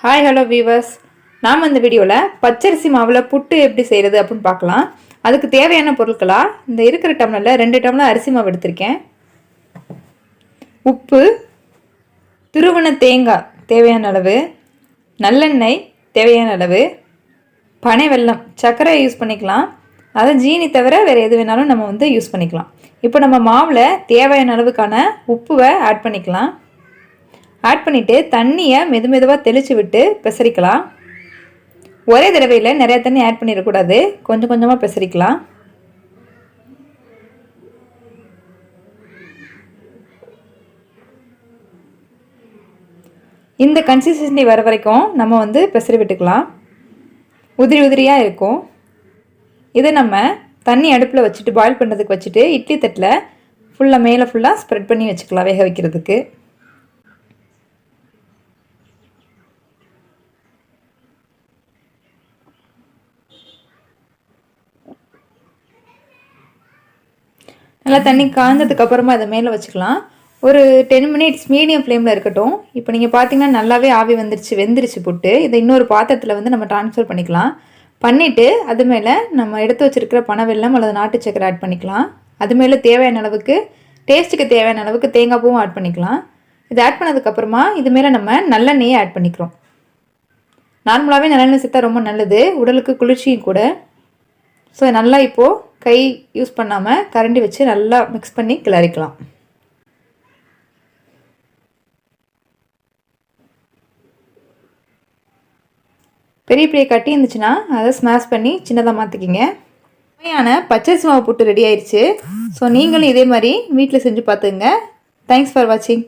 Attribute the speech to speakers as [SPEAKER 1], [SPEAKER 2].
[SPEAKER 1] Hi hello viewers, நாம் இந்த வீடியோவில் பச்சரிசி மாவில் புட்டு எப்படி செய்கிறது அப்படின்னு பார்க்கலாம். அதுக்கு தேவையான பொருட்களாக இந்த இருக்கிற டம்ளரில் 2 டம்ளர் அரிசி மாவு எடுத்திருக்கேன். உப்பு, துருவன தேங்காய் தேவையான அளவு, நல்லெண்ணெய் தேவையான அளவு, பனை வெல்லம் சர்க்கரை யூஸ் பண்ணிக்கலாம். அதை ஜீனி தவிர வேறு எது வேணாலும் நம்ம யூஸ் பண்ணிக்கலாம். இப்போ நம்ம மாவில் தேவையான அளவுக்கான உப்புவை ஆட் பண்ணிக்கலாம். ஆட் பண்ணிவிட்டு தண்ணியை மெதுவாக தெளித்து விட்டு பெசரிக்கலாம். ஒரே தடவையில் நிறையா தண்ணி ஆட் பண்ணிடக்கூடாது, கொஞ்சம் கொஞ்சமாக பெசரிக்கலாம். இந்த கன்சிஸ்டன்சி வர வரைக்கும் நம்ம பெசரி விட்டுக்கலாம். உதிரி உதிரியாக இருக்கும். இதை நம்ம தண்ணி அடுப்பில் வச்சுட்டு பாயில் பண்ணுறதுக்கு வச்சுட்டு இட்லி தட்டில் ஃபுல்லாக மேலே ஃபுல்லாக ஸ்ப்ரெட் பண்ணி வச்சுக்கலாம் வேக வைக்கிறதுக்கு. நல்லா தண்ணி காய்ஞ்சதுக்கப்புறமா இதை மேலே வச்சுக்கலாம். ஒரு 10 மினிட்ஸ் மீடியம் ஃப்ளேமில் இருக்கட்டும். இப்போ நீங்கள் பார்த்தீங்கன்னா நல்லாவே ஆவி வெந்துருச்சு புட்டு. இதை இன்னொரு பாத்திரத்தில் நம்ம ட்ரான்ஸ்ஃபர் பண்ணிக்கலாம். பண்ணிவிட்டு அது மேலே நம்ம எடுத்து வச்சுருக்கிற பனை வெல்லம் அல்லது நாட்டு சக்கரை ஆட் பண்ணிக்கலாம். அது மேலே தேவையான அளவுக்கு டேஸ்ட்டுக்கு தேவையான அளவுக்கு தேங்காய் பூவும் ஆட் பண்ணிக்கலாம். இது ஆட் பண்ணதுக்கப்புறமா இது மேலே நம்ம நல்லெண்ணெயை ஆட் பண்ணிக்கிறோம். நார்மலாகவே நல்லெண்ணெய் சேர்த்தா ரொம்ப நல்லது, உடலுக்கு குளிர்ச்சியும் கூட. ஸோ நல்லா இப்போது கை யூஸ் பண்ணாமல் கரண்டி வச்சு நல்லா மிக்ஸ் பண்ணி கிளறிக்கலாம். பெரிய பெரிய கட்டி இருந்துச்சுன்னா அதை ஸ்மாஷ் பண்ணி சின்னதாக மாற்றிக்கிங்க. உண்மையான பச்சரிசி மாவு புட்டு ரெடி ஆயிடுச்சு. ஸோ நீங்களும் இதே மாதிரி வீட்டில் செஞ்சு பார்த்துங்க. தேங்க்ஸ் ஃபார் வாட்சிங்.